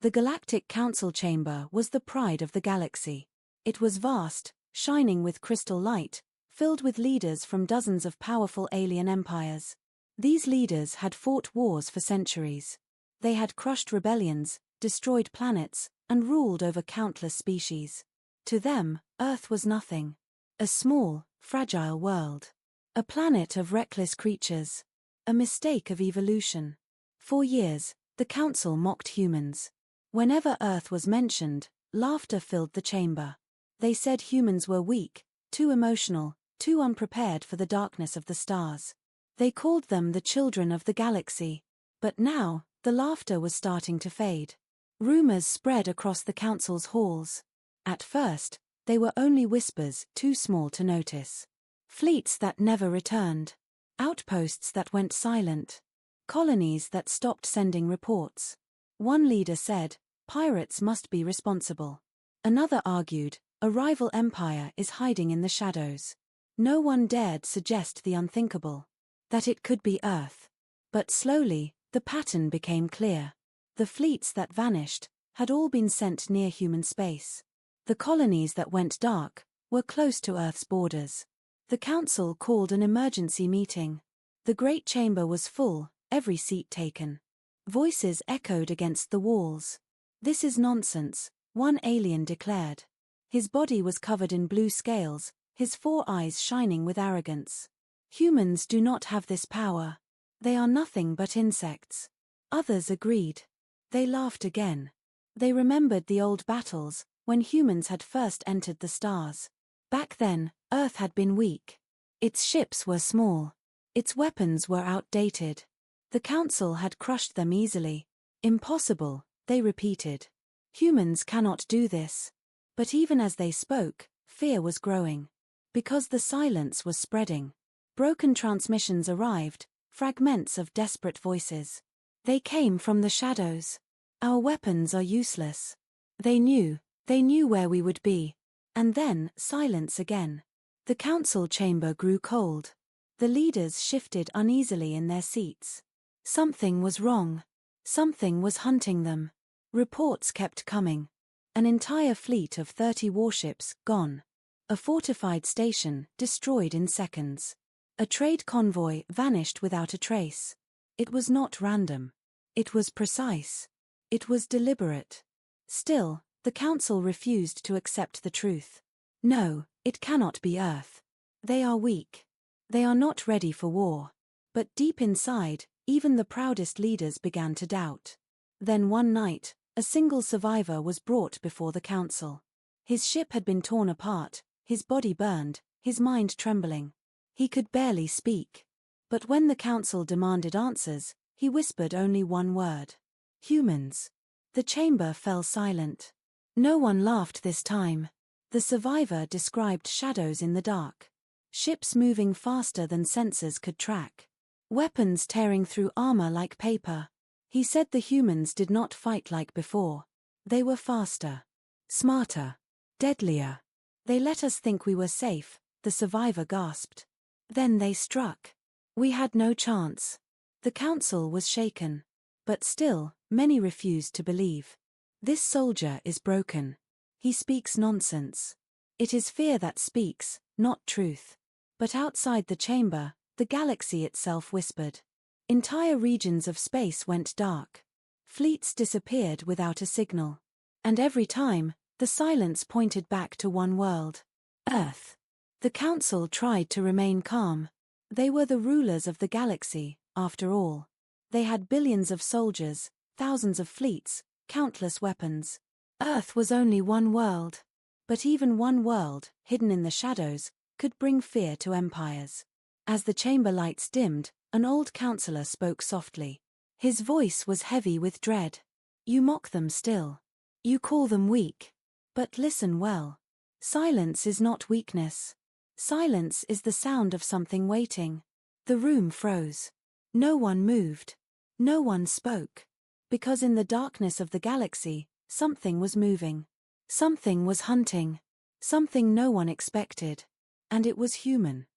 The Galactic Council Chamber was the pride of the galaxy. It was vast, shining with crystal light, filled with leaders from dozens of powerful alien empires. These leaders had fought wars for centuries. They had crushed rebellions, destroyed planets, and ruled over countless species. To them, Earth was nothing. A small, fragile world. A planet of reckless creatures. A mistake of evolution. For years, the Council mocked humans. Whenever Earth was mentioned, laughter filled the chamber. They said humans were weak, too emotional, too unprepared for the darkness of the stars. They called them the children of the galaxy. But now, the laughter was starting to fade. Rumors spread across the Council's halls. At first, they were only whispers too small to notice. Fleets that never returned. Outposts that went silent. Colonies that stopped sending reports. One leader said, "Pirates must be responsible." Another argued, "A rival empire is hiding in the shadows." No one dared suggest the unthinkable. That it could be Earth. But slowly, the pattern became clear. The fleets that vanished had all been sent near human space. The colonies that went dark were close to Earth's borders. The Council called an emergency meeting. The great chamber was full, every seat taken. Voices echoed against the walls. "This is nonsense," one alien declared. His body was covered in blue scales, his 4 eyes shining with arrogance. "Humans do not have this power. They are nothing but insects." Others agreed. They laughed again. They remembered the old battles, when humans had first entered the stars. Back then, Earth had been weak. Its ships were small. Its weapons were outdated. The Council had crushed them easily. "Impossible," they repeated. "Humans cannot do this." But even as they spoke, fear was growing. Because the silence was spreading. Broken transmissions arrived, fragments of desperate voices. They came from the shadows. "Our weapons are useless." They knew where we would be. And then, silence again. The Council chamber grew cold. The leaders shifted uneasily in their seats. Something was wrong. Something was hunting them. Reports kept coming. An entire fleet of 30 warships, gone. A fortified station, destroyed in seconds. A trade convoy vanished without a trace. It was not random. It was precise. It was deliberate. Still, the Council refused to accept the truth. "No, it cannot be Earth. They are weak. They are not ready for war." But deep inside, even the proudest leaders began to doubt. Then one night, a single survivor was brought before the Council. His ship had been torn apart, his body burned, his mind trembling. He could barely speak. But when the Council demanded answers, he whispered only one word. "Humans." The chamber fell silent. No one laughed this time. The survivor described shadows in the dark. Ships moving faster than sensors could track. Weapons tearing through armor like paper. He said the humans did not fight like before. They were faster. Smarter. Deadlier. "They let us think we were safe," the survivor gasped. "Then they struck. We had no chance." The Council was shaken. But still, many refused to believe. "This soldier is broken. He speaks nonsense." It is fear that speaks, not truth. But outside the chamber, the galaxy itself whispered. Entire regions of space went dark. Fleets disappeared without a signal. And every time, the silence pointed back to one world. Earth. The Council tried to remain calm. They were the rulers of the galaxy, after all. They had billions of soldiers, thousands of fleets, countless weapons. Earth was only one world. But even one world, hidden in the shadows, could bring fear to empires. As the chamber lights dimmed, an old counselor spoke softly. His voice was heavy with dread. "You mock them still. You call them weak. But listen well. Silence is not weakness. Silence is the sound of something waiting." The room froze. No one moved. No one spoke. Because in the darkness of the galaxy, something was moving. Something was hunting. Something no one expected. And it was human.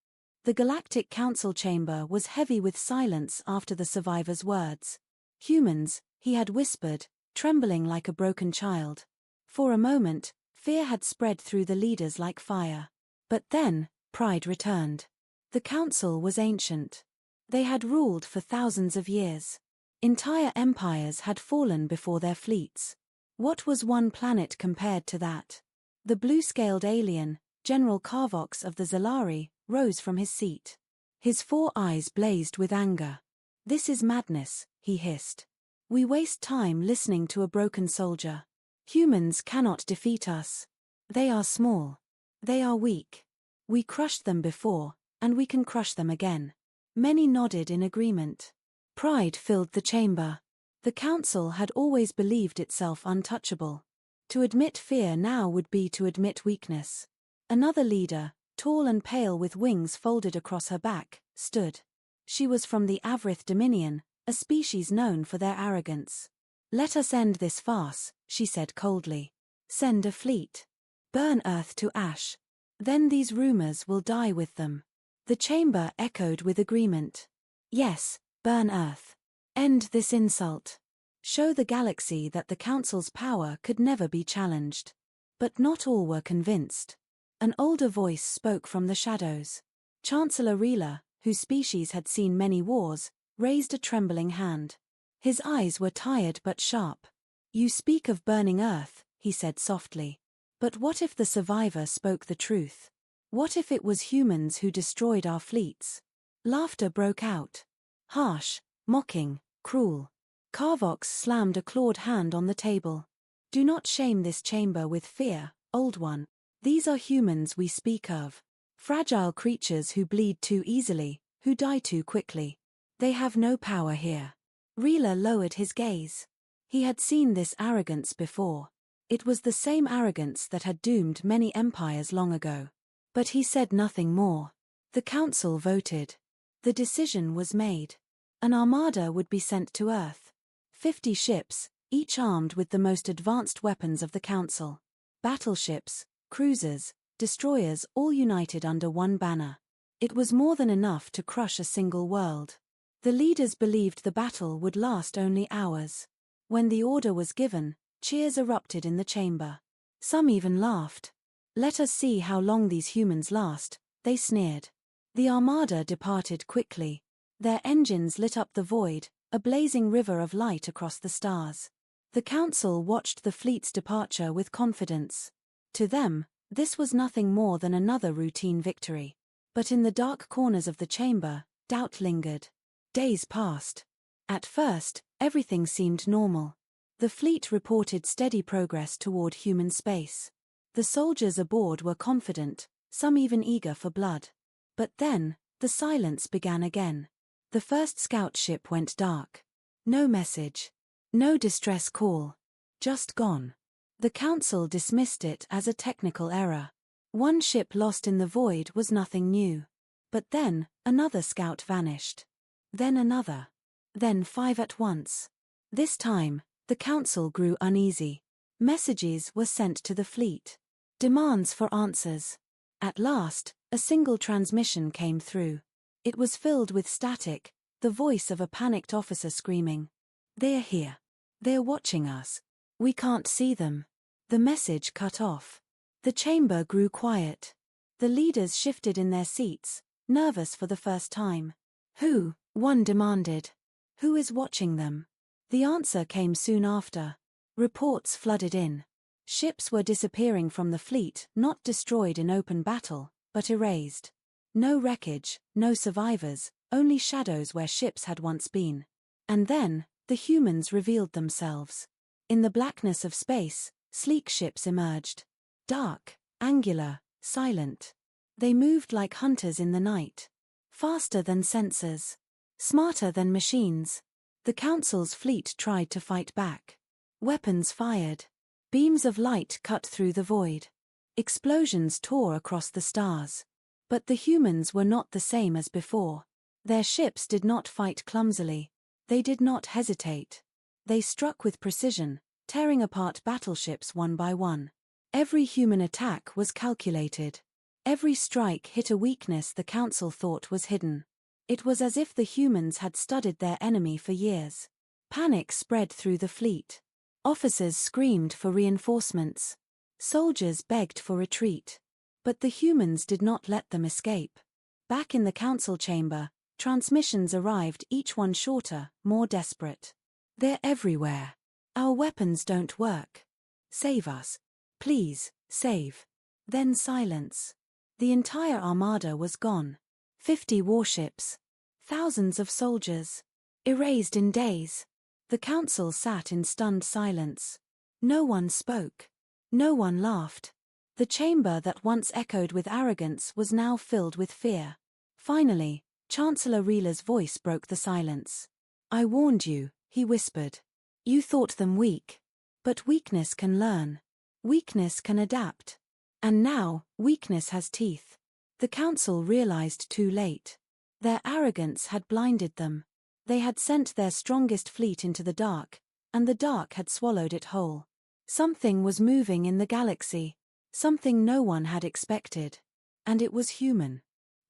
The Galactic Council chamber was heavy with silence after the survivor's words. "Humans," he had whispered, trembling like a broken child. For a moment, fear had spread through the leaders like fire. But then, pride returned. The council was ancient. They had ruled for thousands of years. Entire empires had fallen before their fleets. What was one planet compared to that? The blue-scaled alien, General Carvox of the Zalari, rose from his seat. His 4 eyes blazed with anger. "This is madness," he hissed. "We waste time listening to a broken soldier. Humans cannot defeat us. They are small. They are weak. We crushed them before, and we can crush them again." Many nodded in agreement. Pride filled the chamber. The council had always believed itself untouchable. To admit fear now would be to admit weakness. Another leader, tall and pale with wings folded across her back, stood. She was from the Avrith Dominion, a species known for their arrogance. "Let us end this farce," she said coldly. "Send a fleet. Burn Earth to ash. Then these rumors will die with them." The chamber echoed with agreement. "Yes, burn Earth. End this insult. Show the galaxy that the Council's power could never be challenged." But not all were convinced. An older voice spoke from the shadows. Chancellor Rila, whose species had seen many wars, raised a trembling hand. His eyes were tired but sharp. "You speak of burning Earth," he said softly. "But what if the survivor spoke the truth? What if it was humans who destroyed our fleets?" Laughter broke out. Harsh, mocking, cruel. Carvox slammed a clawed hand on the table. "Do not shame this chamber with fear, old one. These are humans we speak of. Fragile creatures who bleed too easily, who die too quickly. They have no power here." Rila lowered his gaze. He had seen this arrogance before. It was the same arrogance that had doomed many empires long ago. But he said nothing more. The council voted. The decision was made. An armada would be sent to Earth. 50 ships, each armed with the most advanced weapons of the council. Battleships, cruisers, destroyers, all united under one banner. It was more than enough to crush a single world. The leaders believed the battle would last only hours. When the order was given, cheers erupted in the chamber. Some even laughed. "Let us see how long these humans last," they sneered. The armada departed quickly. Their engines lit up the void, a blazing river of light across the stars. The council watched the fleet's departure with confidence. To them, this was nothing more than another routine victory. But in the dark corners of the chamber, doubt lingered. Days passed. At first, everything seemed normal. The fleet reported steady progress toward human space. The soldiers aboard were confident, some even eager for blood. But then, the silence began again. The first scout ship went dark. No message. No distress call. Just gone. The council dismissed it as a technical error. One ship lost in the void was nothing new. But then, another scout vanished. Then another. Then 5 at once. This time, the council grew uneasy. Messages were sent to the fleet. Demands for answers. At last, a single transmission came through. It was filled with static, the voice of a panicked officer screaming. "They're here. They're watching us. We can't see them." The message cut off. The chamber grew quiet. The leaders shifted in their seats, nervous for the first time. "Who?" one demanded. "Who is watching them?" The answer came soon after. Reports flooded in. Ships were disappearing from the fleet, not destroyed in open battle, but erased. No wreckage, no survivors, only shadows where ships had once been. And then, the humans revealed themselves. In the blackness of space, sleek ships emerged. Dark, angular, silent. They moved like hunters in the night. Faster than sensors. Smarter than machines. The council's fleet tried to fight back. Weapons fired. Beams of light cut through the void. Explosions tore across the stars. But the humans were not the same as before. Their ships did not fight clumsily. They did not hesitate. They struck with precision, tearing apart battleships one by one. Every human attack was calculated. Every strike hit a weakness the council thought was hidden. It was as if the humans had studied their enemy for years. Panic spread through the fleet. Officers screamed for reinforcements. Soldiers begged for retreat. But the humans did not let them escape. Back in the council chamber, transmissions arrived, each one shorter, more desperate. "They're everywhere. Our weapons don't work. Save us. Please, save." Then silence. The entire armada was gone. 50 warships. Thousands of soldiers. Erased in days. The council sat in stunned silence. No one spoke. No one laughed. The chamber that once echoed with arrogance was now filled with fear. Finally, Chancellor Reela's voice broke the silence. "I warned you," he whispered. "You thought them weak. But weakness can learn. Weakness can adapt. And now, weakness has teeth." The council realized too late. Their arrogance had blinded them. They had sent their strongest fleet into the dark, and the dark had swallowed it whole. Something was moving in the galaxy. Something no one had expected. And it was human.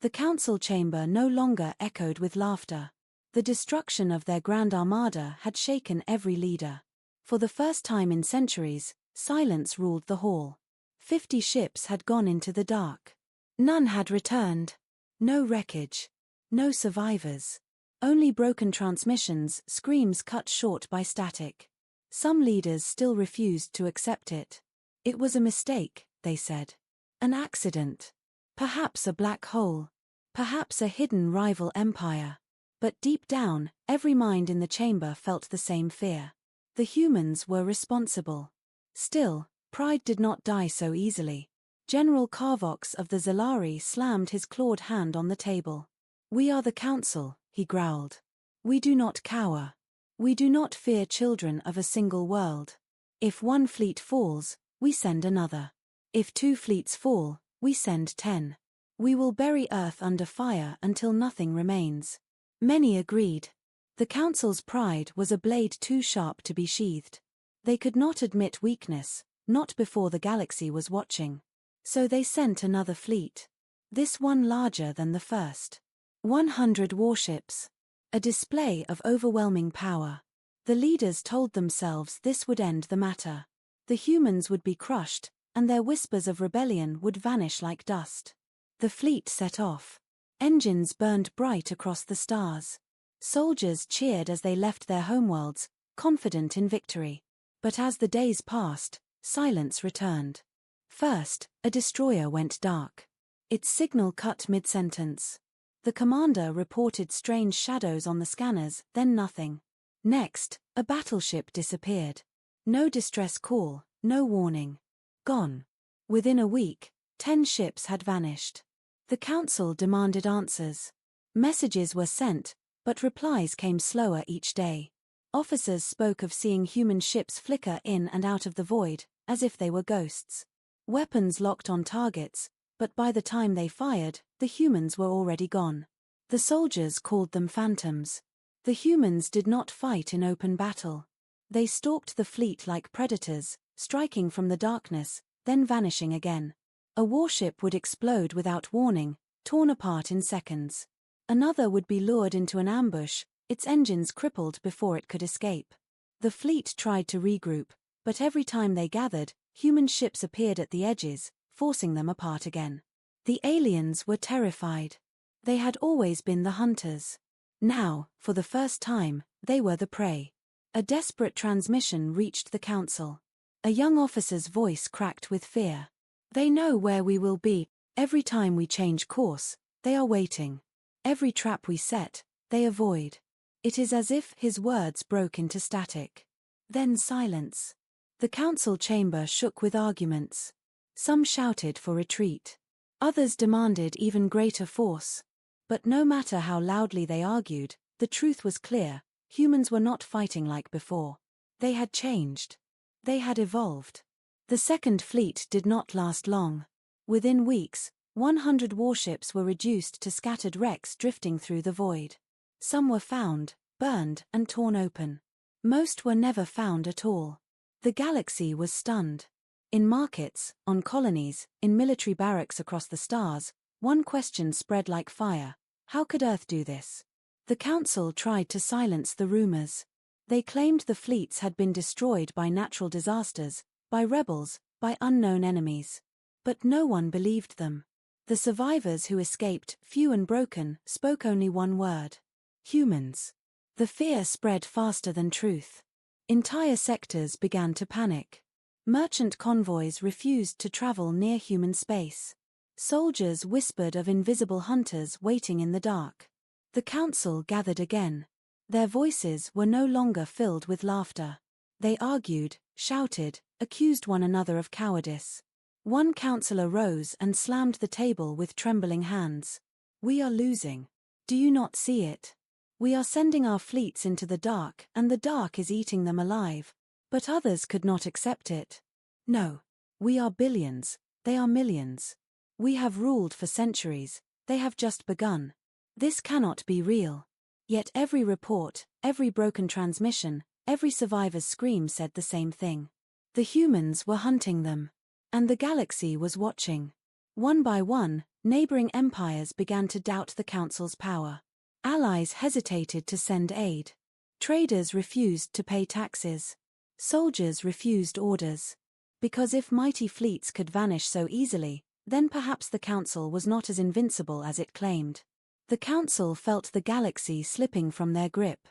The council chamber no longer echoed with laughter. The destruction of their grand armada had shaken every leader. For the first time in centuries, silence ruled the hall. 50 ships had gone into the dark. None had returned. No wreckage. No survivors. Only broken transmissions, screams cut short by static. Some leaders still refused to accept it. It was a mistake, they said. An accident. Perhaps a black hole. Perhaps a hidden rival empire. But deep down, every mind in the chamber felt the same fear. The humans were responsible. Still, pride did not die so easily. General Carvox of the Zalari slammed his clawed hand on the table. "We are the council," he growled. "We do not cower. We do not fear children of a single world. If one fleet falls, we send another. If 2 fleets fall, we send 10. We will bury Earth under fire until nothing remains." Many agreed. The council's pride was a blade too sharp to be sheathed. They could not admit weakness, not before the galaxy was watching. So they sent another fleet. This one larger than the first. 100 warships. A display of overwhelming power. The leaders told themselves this would end the matter. The humans would be crushed, and their whispers of rebellion would vanish like dust. The fleet set off. Engines burned bright across the stars. Soldiers cheered as they left their homeworlds, confident in victory. But as the days passed, silence returned. First, a destroyer went dark. Its signal cut mid-sentence. The commander reported strange shadows on the scanners, then nothing. Next, a battleship disappeared. No distress call, no warning. Gone. Within a week, 10 ships had vanished. The council demanded answers. Messages were sent, but replies came slower each day. Officers spoke of seeing human ships flicker in and out of the void, as if they were ghosts. Weapons locked on targets, but by the time they fired, the humans were already gone. The soldiers called them phantoms. The humans did not fight in open battle. They stalked the fleet like predators, striking from the darkness, then vanishing again. A warship would explode without warning, torn apart in seconds. Another would be lured into an ambush, its engines crippled before it could escape. The fleet tried to regroup, but every time they gathered, human ships appeared at the edges, forcing them apart again. The aliens were terrified. They had always been the hunters. Now, for the first time, they were the prey. A desperate transmission reached the council. A young officer's voice cracked with fear. "They know where we will be. Every time we change course, they are waiting. Every trap we set, they avoid." It is as if his words broke into static. Then silence. The council chamber shook with arguments. Some shouted for retreat. Others demanded even greater force. But no matter how loudly they argued, the truth was clear: humans were not fighting like before. They had changed. They had evolved. The second fleet did not last long. Within weeks, 100 warships were reduced to scattered wrecks drifting through the void. Some were found, burned, and torn open. Most were never found at all. The galaxy was stunned. In markets, on colonies, in military barracks across the stars, one question spread like fire: how could Earth do this? The council tried to silence the rumors. They claimed the fleets had been destroyed by natural disasters, by rebels, by unknown enemies. But no one believed them. The survivors who escaped, few and broken, spoke only one word: humans. The fear spread faster than truth. Entire sectors began to panic. Merchant convoys refused to travel near human space. Soldiers whispered of invisible hunters waiting in the dark. The council gathered again. Their voices were no longer filled with laughter. They argued, shouted, accused one another of cowardice. One councillor rose and slammed the table with trembling hands. "We are losing. Do you not see it? We are sending our fleets into the dark, and the dark is eating them alive." But others could not accept it. "No. We are billions, they are millions. We have ruled for centuries, they have just begun. This cannot be real." Yet every report, every broken transmission, every survivor's scream said the same thing. The humans were hunting them. And the galaxy was watching. One by one, neighboring empires began to doubt the Council's power. Allies hesitated to send aid. Traders refused to pay taxes. Soldiers refused orders. Because if mighty fleets could vanish so easily, then perhaps the Council was not as invincible as it claimed. The Council felt the galaxy slipping from their grip.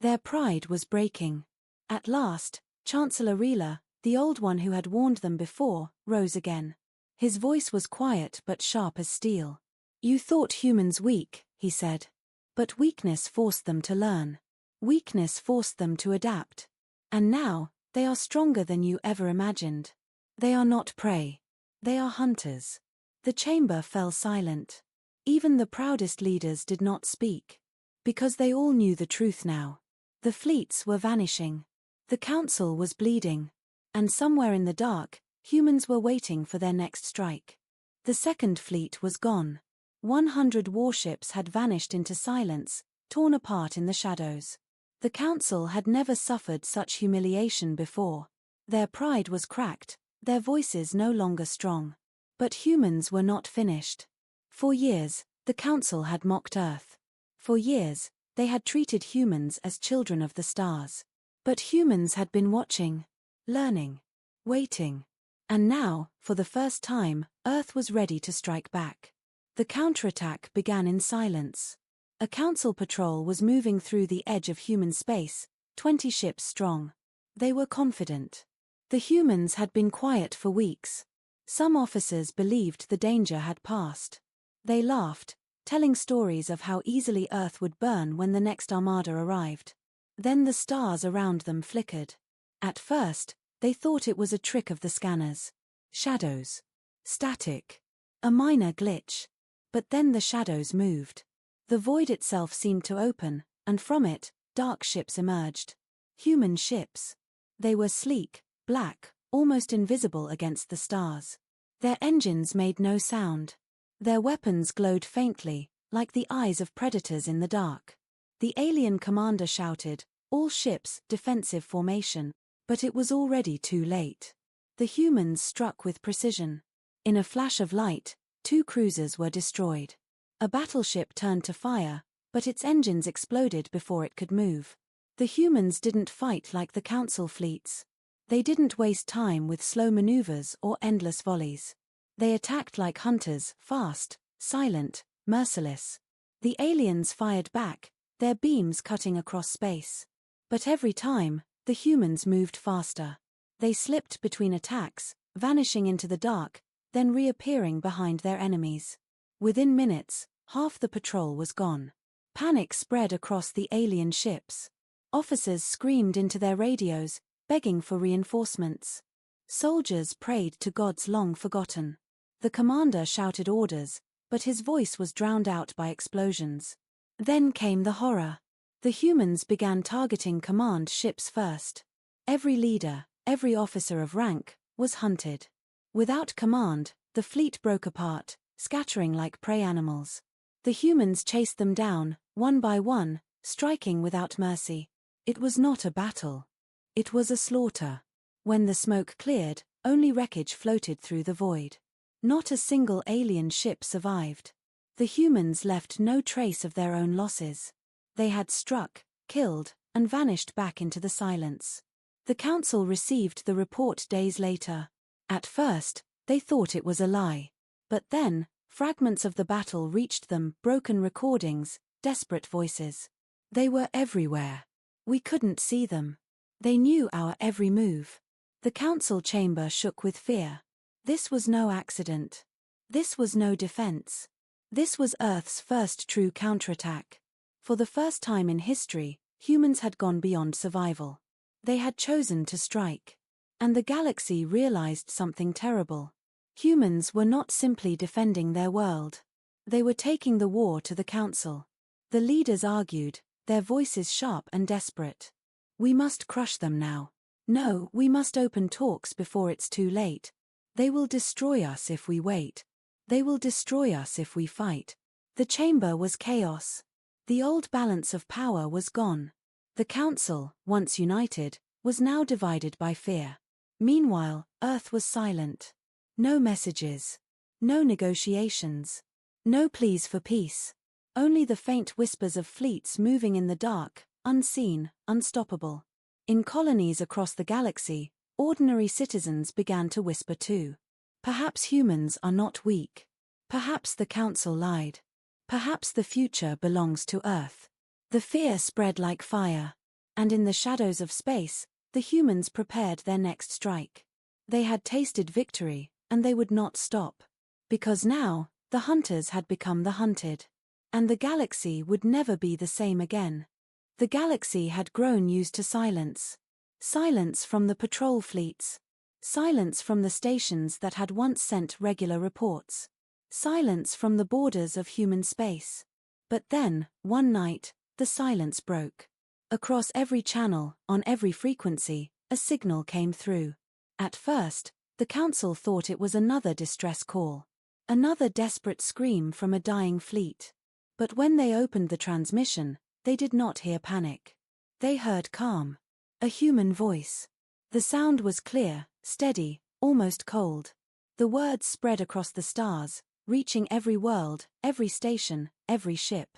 Their pride was breaking. At last, Chancellor Rila, the old one who had warned them before, rose again. His voice was quiet but sharp as steel. "You thought humans weak," he said. "But weakness forced them to learn. Weakness forced them to adapt. And now, they are stronger than you ever imagined. They are not prey. They are hunters." The chamber fell silent. Even the proudest leaders did not speak. Because they all knew the truth now. The fleets were vanishing. The council was bleeding. And somewhere in the dark, humans were waiting for their next strike. The second fleet was gone. 100 warships had vanished into silence, torn apart in the shadows. The council had never suffered such humiliation before. Their pride was cracked, their voices no longer strong. But humans were not finished. For years, the council had mocked Earth. For years, they had treated humans as children of the stars. But humans had been watching, learning, waiting. And now, for the first time, Earth was ready to strike back. The counterattack began in silence. A council patrol was moving through the edge of human space, 20 ships strong. They were confident. The humans had been quiet for weeks. Some officers believed the danger had passed. They laughed, telling stories of how easily Earth would burn when the next armada arrived. Then the stars around them flickered. At first, they thought it was a trick of the scanners. Shadows. Static. A minor glitch. But then the shadows moved. The void itself seemed to open, and from it, dark ships emerged. Human ships. They were sleek, black, almost invisible against the stars. Their engines made no sound. Their weapons glowed faintly, like the eyes of predators in the dark. The alien commander shouted, "All ships, defensive formation," but it was already too late. The humans struck with precision. In a flash of light, 2 cruisers were destroyed. A battleship turned to fire, but its engines exploded before it could move. The humans didn't fight like the council fleets. They didn't waste time with slow maneuvers or endless volleys. They attacked like hunters, fast, silent, merciless. The aliens fired back, their beams cutting across space. But every time, the humans moved faster. They slipped between attacks, vanishing into the dark, then reappearing behind their enemies. Within minutes, half the patrol was gone. Panic spread across the alien ships. Officers screamed into their radios, begging for reinforcements. Soldiers prayed to gods long forgotten. The commander shouted orders, but his voice was drowned out by explosions. Then came the horror. The humans began targeting command ships first. Every leader, every officer of rank, was hunted. Without command, the fleet broke apart, scattering like prey animals. The humans chased them down, one by one, striking without mercy. It was not a battle. It was a slaughter. When the smoke cleared, only wreckage floated through the void. Not a single alien ship survived. The humans left no trace of their own losses. They had struck, killed, and vanished back into the silence. The council received the report days later. At first, they thought it was a lie. But then, fragments of the battle reached them, broken recordings, desperate voices. They were everywhere. We couldn't see them. They knew our every move. The council chamber shook with fear. This was no accident. This was no defense. This was Earth's first true counterattack. For the first time in history, humans had gone beyond survival. They had chosen to strike. And the galaxy realized something terrible. Humans were not simply defending their world. They were taking the war to the council. The leaders argued, their voices sharp and desperate. We must crush them now. No, we must open talks before it's too late. They will destroy us if we wait. They will destroy us if we fight. The chamber was chaos. The old balance of power was gone. The council, once united, was now divided by fear. Meanwhile, Earth was silent. No messages. No negotiations. No pleas for peace. Only the faint whispers of fleets moving in the dark, unseen, unstoppable. In colonies across the galaxy, ordinary citizens began to whisper too. Perhaps humans are not weak. Perhaps the council lied. Perhaps the future belongs to Earth. The fear spread like fire. And in the shadows of space, the humans prepared their next strike. They had tasted victory, and they would not stop. Because now, the hunters had become the hunted. And the galaxy would never be the same again. The galaxy had grown used to silence. Silence from the patrol fleets. Silence from the stations that had once sent regular reports. Silence from the borders of human space. But then, one night, the silence broke. Across every channel, on every frequency, a signal came through. At first, the council thought it was another distress call. Another desperate scream from a dying fleet. But when they opened the transmission, they did not hear panic. They heard calm. A human voice. The sound was clear, steady, almost cold. The words spread across the stars, reaching every world, every station, every ship.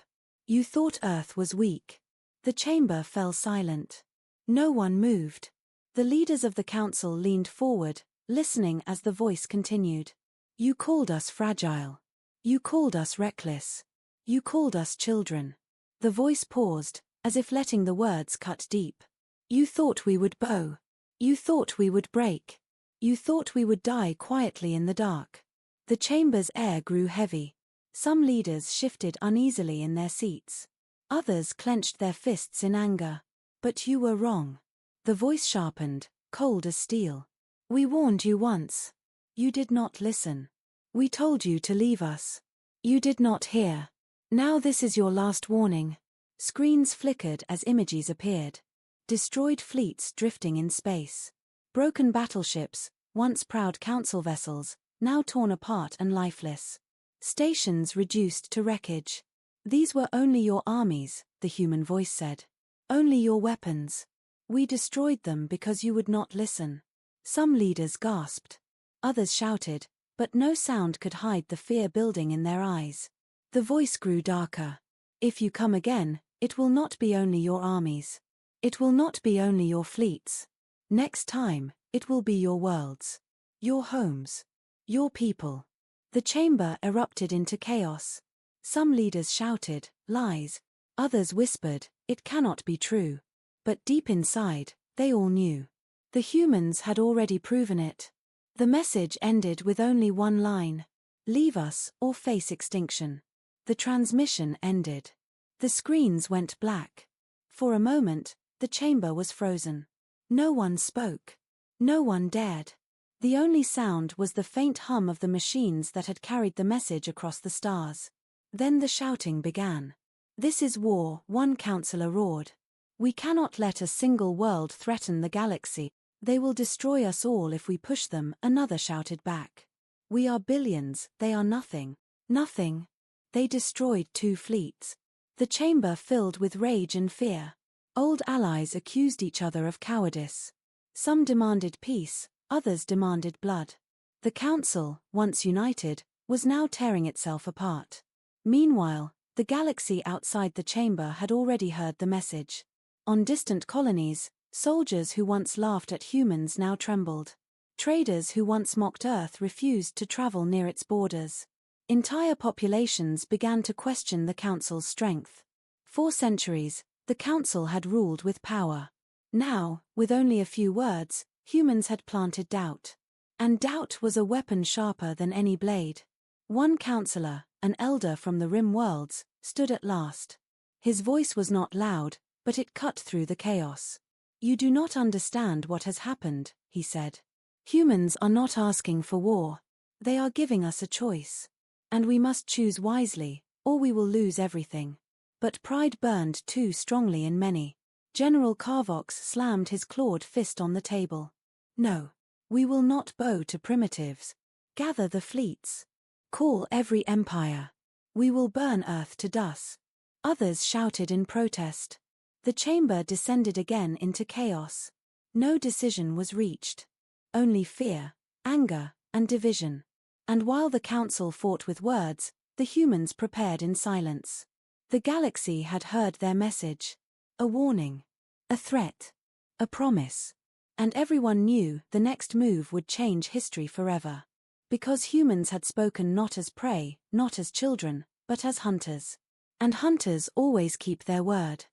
You thought Earth was weak. The chamber fell silent. No one moved. The leaders of the council leaned forward, listening as the voice continued. You called us fragile. You called us reckless. You called us children. The voice paused, as if letting the words cut deep. You thought we would bow. You thought we would break. You thought we would die quietly in the dark. The chamber's air grew heavy. Some leaders shifted uneasily in their seats. Others clenched their fists in anger. But you were wrong. The voice sharpened, cold as steel. We warned you once. You did not listen. We told you to leave us. You did not hear. Now this is your last warning. Screens flickered as images appeared. Destroyed fleets drifting in space. Broken battleships, once proud council vessels, now torn apart and lifeless. Stations reduced to wreckage. These were only your armies, the human voice said. Only your weapons. We destroyed them because you would not listen. Some leaders gasped. Others shouted, but no sound could hide the fear building in their eyes. The voice grew darker. If you come again, it will not be only your armies. It will not be only your fleets. Next time, it will be your worlds. Your homes. Your people. The chamber erupted into chaos. Some leaders shouted, lies. Others whispered, it cannot be true. But deep inside, they all knew. The humans had already proven it. The message ended with only one line. Leave us or face extinction. The transmission ended. The screens went black. For a moment, the chamber was frozen. No one spoke. No one dared. The only sound was the faint hum of the machines that had carried the message across the stars. Then the shouting began. This is war, one counselor roared. We cannot let a single world threaten the galaxy. They will destroy us all if we push them, another shouted back. We are billions, they are nothing. Nothing. They destroyed 2 fleets. The chamber filled with rage and fear. Old allies accused each other of cowardice. Some demanded peace, others demanded blood. The council, once united, was now tearing itself apart. Meanwhile, the galaxy outside the chamber had already heard the message. On distant colonies, soldiers who once laughed at humans now trembled. Traders who once mocked Earth refused to travel near its borders. Entire populations began to question the Council's strength. For centuries, the Council had ruled with power. Now, with only a few words, humans had planted doubt. And doubt was a weapon sharper than any blade. One counselor, an elder from the Rim worlds, stood at last. His voice was not loud, but it cut through the chaos. "You do not understand what has happened," he said. "Humans are not asking for war. They are giving us a choice. And we must choose wisely, or we will lose everything." But pride burned too strongly in many. General Carvox slammed his clawed fist on the table. "No. We will not bow to primitives. Gather the fleets. Call every empire. We will burn Earth to dust." Others shouted in protest. The chamber descended again into chaos. No decision was reached. Only fear, anger, and division. And while the Council fought with words, the humans prepared in silence. The galaxy had heard their message. A warning. A threat. A promise. And everyone knew the next move would change history forever. Because humans had spoken not as prey, not as children, but as hunters. And hunters always keep their word.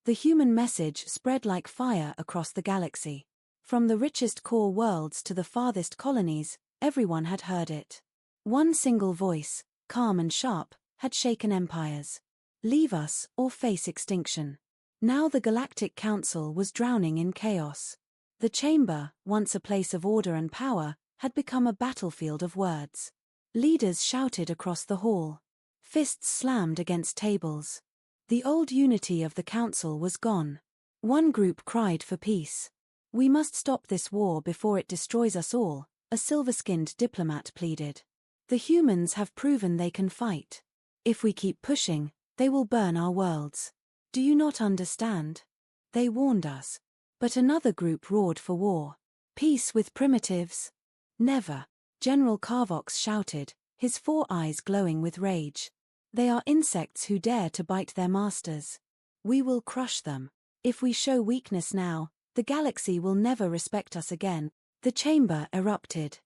The human message spread like fire across the galaxy. From the richest core worlds to the farthest colonies, everyone had heard it. One single voice, calm and sharp, had shaken empires. Leave us or face extinction. Now the Galactic Council was drowning in chaos. The chamber, once a place of order and power, had become a battlefield of words. Leaders shouted across the hall. Fists slammed against tables. The old unity of the Council was gone. One group cried for peace. "We must stop this war before it destroys us all," a silver-skinned diplomat pleaded. "The humans have proven they can fight. If we keep pushing, they will burn our worlds. Do you not understand? They warned us." But another group roared for war. "Peace with primitives? Never," General Carvox shouted, his 4 eyes glowing with rage. "They are insects who dare to bite their masters. We will crush them. If we show weakness now, the galaxy will never respect us again." The chamber erupted.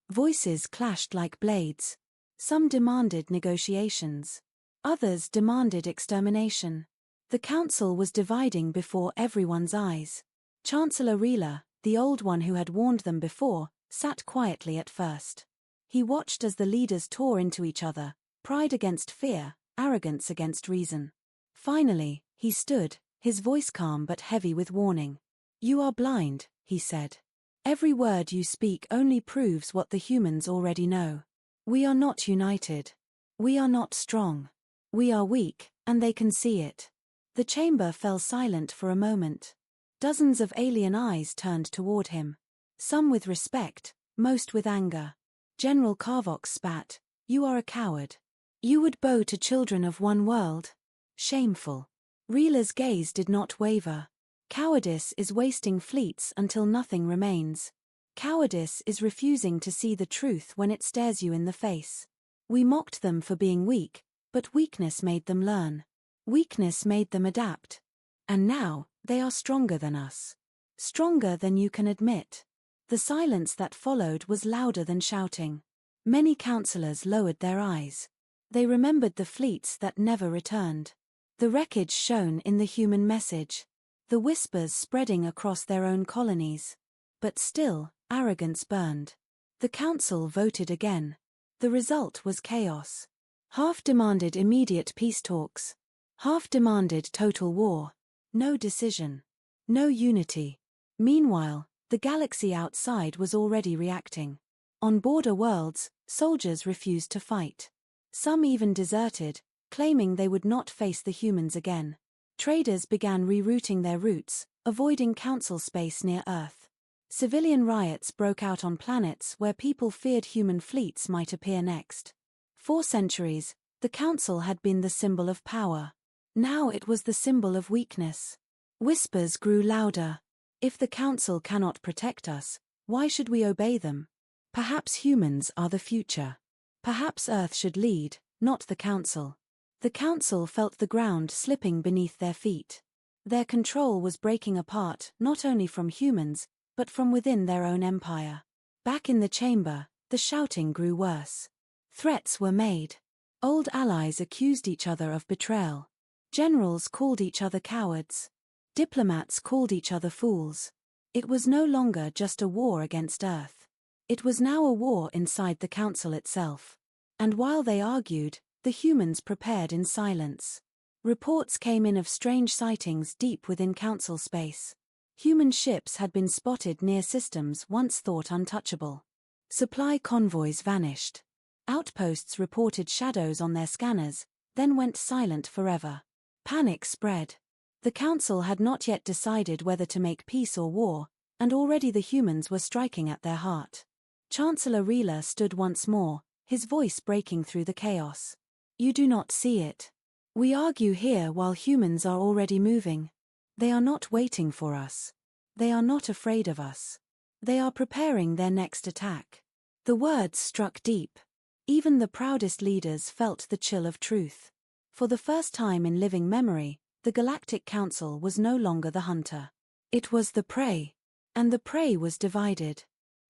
Voices clashed like blades. Some demanded negotiations. Others demanded extermination. The Council was dividing before everyone's eyes. Chancellor Rila, the old one who had warned them before, sat quietly at first. He watched as the leaders tore into each other, pride against fear, arrogance against reason. Finally, he stood, his voice calm but heavy with warning. "You are blind," he said. "Every word you speak only proves what the humans already know. We are not united. We are not strong. We are weak, and they can see it." The chamber fell silent for a moment. Dozens of alien eyes turned toward him. Some with respect, most with anger. General Carvox spat. "You are a coward. You would bow to children of one world. Shameful." Rila's gaze did not waver. Cowardice is wasting fleets until nothing remains. Cowardice is refusing to see the truth when it stares you in the face. We mocked them for being weak, but weakness made them learn. Weakness made them adapt. And now, they are stronger than us. Stronger than you can admit. The silence that followed was louder than shouting. Many councillors lowered their eyes. They remembered the fleets that never returned. The wreckage shone in the human message. The whispers spreading across their own colonies. But still, arrogance burned. The council voted again. The result was chaos. Half demanded immediate peace talks. Half demanded total war. No decision. No unity. Meanwhile, the galaxy outside was already reacting. On border worlds, soldiers refused to fight. Some even deserted, claiming they would not face the humans again. Traders began rerouting their routes, avoiding council space near Earth. Civilian riots broke out on planets where people feared human fleets might appear next. For centuries, the council had been the symbol of power. Now it was the symbol of weakness. Whispers grew louder. If the council cannot protect us, why should we obey them? Perhaps humans are the future. Perhaps Earth should lead, not the council. The council felt the ground slipping beneath their feet. Their control was breaking apart not only from humans, but from within their own empire. Back in the chamber, the shouting grew worse. Threats were made. Old allies accused each other of betrayal. Generals called each other cowards. Diplomats called each other fools. It was no longer just a war against Earth. It was now a war inside the council itself. And while they argued, the humans prepared in silence. Reports came in of strange sightings deep within council space. Human ships had been spotted near systems once thought untouchable. Supply convoys vanished. Outposts reported shadows on their scanners, then went silent forever. Panic spread. The council had not yet decided whether to make peace or war, and already the humans were striking at their heart. Chancellor Rila stood once more, his voice breaking through the chaos. You do not see it. We argue here while humans are already moving. They are not waiting for us. They are not afraid of us. They are preparing their next attack. The words struck deep. Even the proudest leaders felt the chill of truth. For the first time in living memory, the Galactic Council was no longer the hunter. It was the prey. And the prey was divided.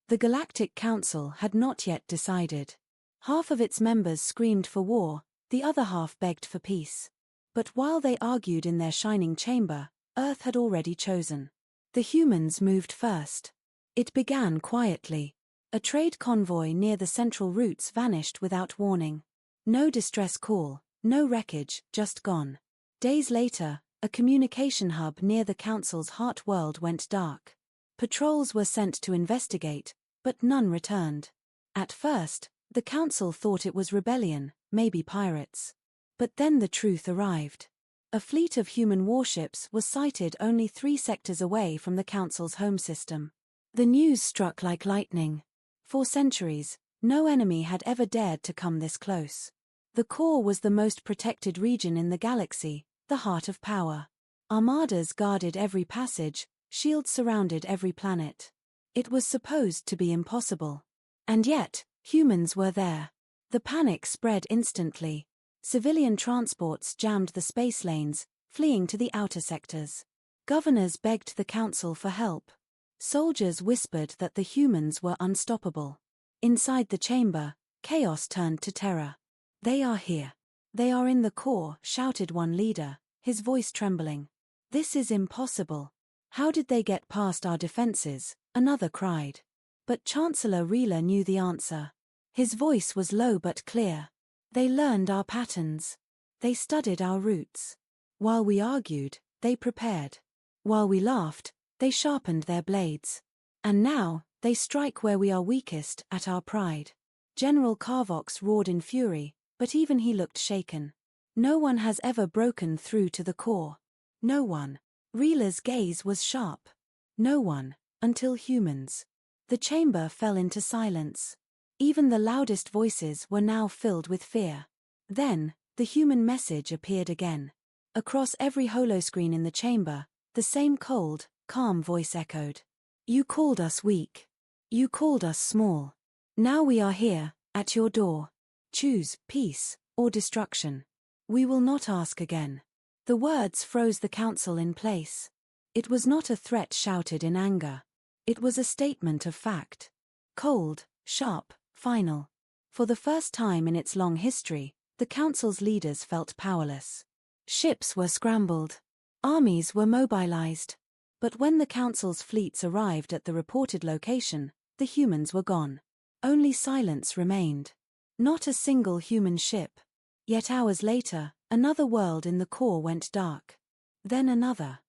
The Galactic Council had not yet decided. Half of its members screamed for war, the other half begged for peace. But while they argued in their shining chamber, Earth had already chosen. The humans moved first. It began quietly. A trade convoy near the central routes vanished without warning. No distress call, no wreckage, just gone. Days later, a communication hub near the council's heart world went dark. Patrols were sent to investigate, but none returned. At first, the council thought it was rebellion, maybe pirates. But then the truth arrived. A fleet of human warships was sighted only 3 sectors away from the council's home system. The news struck like lightning. For centuries, no enemy had ever dared to come this close. The core was the most protected region in the galaxy, the heart of power. Armadas guarded every passage, shields surrounded every planet. It was supposed to be impossible. And yet, humans were there. The panic spread instantly. Civilian transports jammed the space lanes, fleeing to the outer sectors. Governors begged the council for help. Soldiers whispered that the humans were unstoppable. Inside the chamber, chaos turned to terror. They are here. They are in the core, shouted one leader, his voice trembling. This is impossible. How did they get past our defenses? Another cried. But Chancellor Rila knew the answer. His voice was low but clear. They learned our patterns. They studied our routes. While we argued, they prepared. While we laughed, they sharpened their blades. And now, they strike where we are weakest, at our pride. General Carvox roared in fury, but even he looked shaken. No one has ever broken through to the core. No one. Rila's gaze was sharp. No one, until humans. The chamber fell into silence. Even the loudest voices were now filled with fear. Then, the human message appeared again. Across every holoscreen in the chamber, the same cold, calm voice echoed. You called us weak. You called us small. Now we are here, at your door. Choose peace or destruction. We will not ask again. The words froze the council in place. It was not a threat shouted in anger. It was a statement of fact. Cold, sharp, final. For the first time in its long history, the council's leaders felt powerless. Ships were scrambled. Armies were mobilized. But when the council's fleets arrived at the reported location, the humans were gone. Only silence remained. Not a single human ship. Yet hours later, another world in the core went dark. Then another.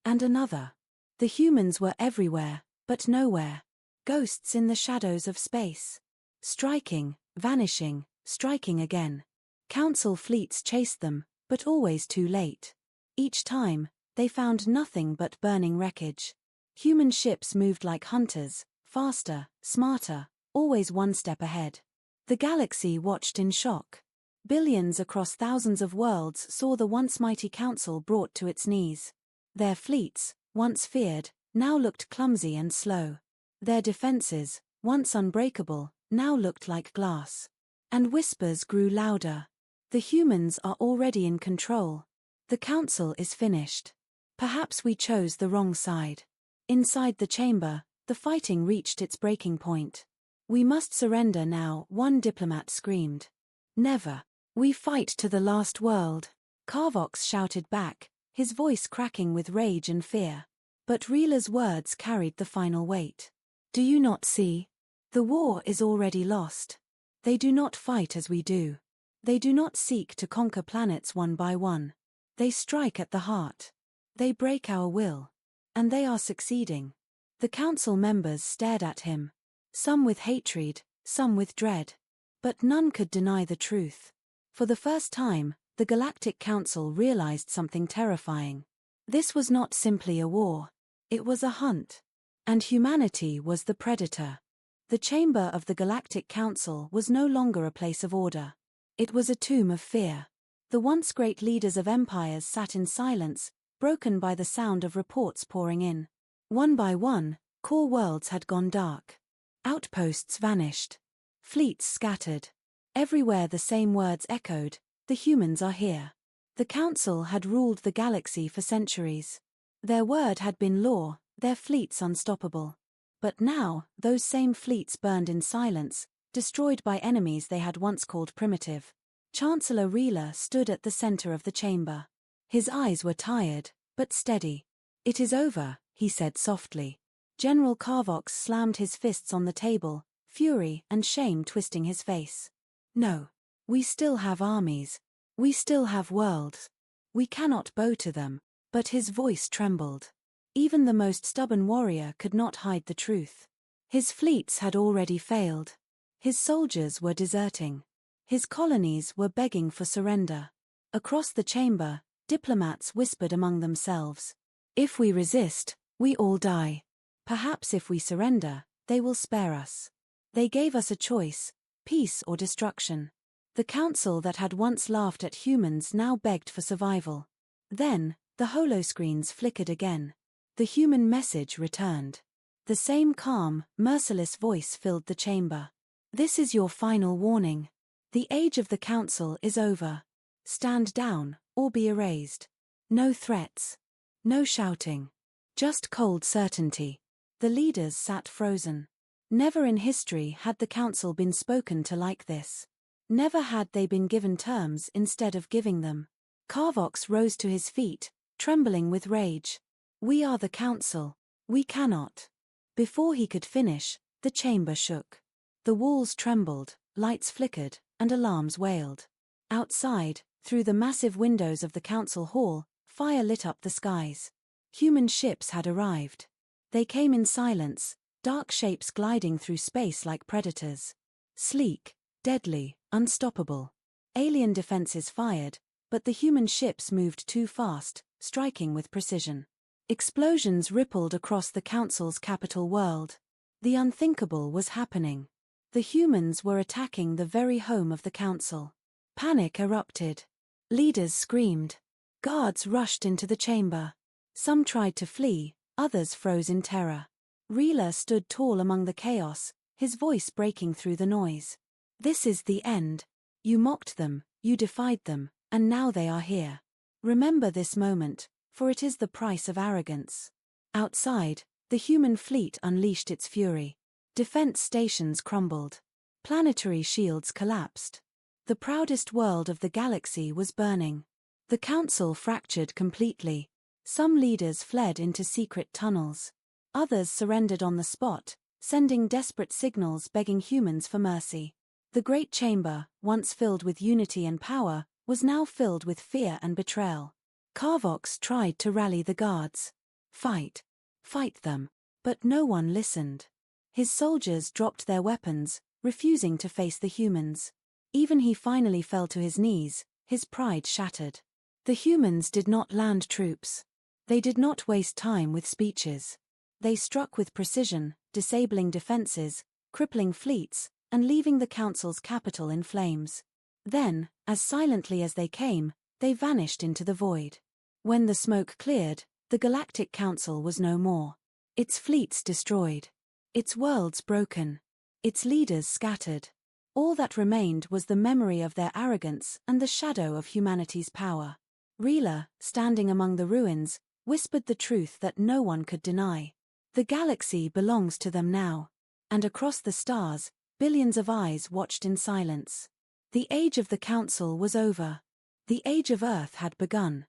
And another. The humans were everywhere, but nowhere. Ghosts in the shadows of space. Striking, vanishing, striking again. Council fleets chased them, but always too late. Each time, they found nothing but burning wreckage. Human ships moved like hunters, faster, smarter, always one step ahead. The galaxy watched in shock. Billions across thousands of worlds saw the once mighty council brought to its knees. Their fleets, once feared, now looked clumsy and slow. Their defenses, once unbreakable, now looked like glass. And whispers grew louder. The humans are already in control. The council is finished. Perhaps we chose the wrong side. Inside the chamber, the fighting reached its breaking point. We must surrender now, one diplomat screamed. Never. We fight to the last world. Carvox shouted back, his voice cracking with rage and fear. But Reela's words carried the final weight. Do you not see? The war is already lost. They do not fight as we do. They do not seek to conquer planets one by one. They strike at the heart. They break our will. And they are succeeding. The council members stared at him. Some with hatred, some with dread. But none could deny the truth. For the first time, the Galactic Council realized something terrifying. This was not simply a war. It was a hunt. And humanity was the predator. The chamber of the Galactic Council was no longer a place of order. It was a tomb of fear. The once great leaders of empires sat in silence, broken by the sound of reports pouring in. One by one, core worlds had gone dark. Outposts vanished. Fleets scattered. Everywhere the same words echoed, the humans are here. The Council had ruled the galaxy for centuries. Their word had been law, their fleets unstoppable. But now, those same fleets burned in silence, destroyed by enemies they had once called primitive. Chancellor Reela stood at the center of the chamber. His eyes were tired, but steady. It is over, he said softly. General Carvox slammed his fists on the table, fury and shame twisting his face. No. We still have armies. We still have worlds. We cannot bow to them. But his voice trembled. Even the most stubborn warrior could not hide the truth. His fleets had already failed. His soldiers were deserting. His colonies were begging for surrender. Across the chamber, diplomats whispered among themselves. If we resist, we all die. Perhaps if we surrender, they will spare us. They gave us a choice, peace or destruction. The council that had once laughed at humans now begged for survival. Then, the holoscreens flickered again. The human message returned. The same calm, merciless voice filled the chamber. This is your final warning. The age of the council is over. Stand down, or be erased. No threats. No shouting. Just cold certainty. The leaders sat frozen. Never in history had the council been spoken to like this. Never had they been given terms instead of giving them. Carvox rose to his feet, trembling with rage. We are the council. We cannot. Before he could finish, the chamber shook. The walls trembled, lights flickered, and alarms wailed. Outside, through the massive windows of the council hall, fire lit up the skies. Human ships had arrived. They came in silence, dark shapes gliding through space like predators. Sleek, deadly, unstoppable. Alien defenses fired, but the human ships moved too fast, striking with precision. Explosions rippled across the council's capital world. The unthinkable was happening. The humans were attacking the very home of the council. Panic erupted. Leaders screamed. Guards rushed into the chamber. Some tried to flee, others froze in terror. Reela stood tall among the chaos, his voice breaking through the noise. This is the end. You mocked them, you defied them, and now they are here. Remember this moment, for it is the price of arrogance. Outside, the human fleet unleashed its fury. Defense stations crumbled. Planetary shields collapsed. The proudest world of the galaxy was burning. The council fractured completely. Some leaders fled into secret tunnels. Others surrendered on the spot, sending desperate signals begging humans for mercy. The great chamber, once filled with unity and power, was now filled with fear and betrayal. Carvox tried to rally the guards. Fight. Fight them. But no one listened. His soldiers dropped their weapons, refusing to face the humans. Even he finally fell to his knees, his pride shattered. The humans did not land troops. They did not waste time with speeches. They struck with precision, disabling defenses, crippling fleets, and leaving the council's capital in flames. Then, as silently as they came, they vanished into the void. When the smoke cleared, the Galactic Council was no more. Its fleets destroyed. Its worlds broken. Its leaders scattered. All that remained was the memory of their arrogance and the shadow of humanity's power. Reela, standing among the ruins, whispered the truth that no one could deny. The galaxy belongs to them now. And across the stars, billions of eyes watched in silence. The age of the Council was over. The age of Earth had begun.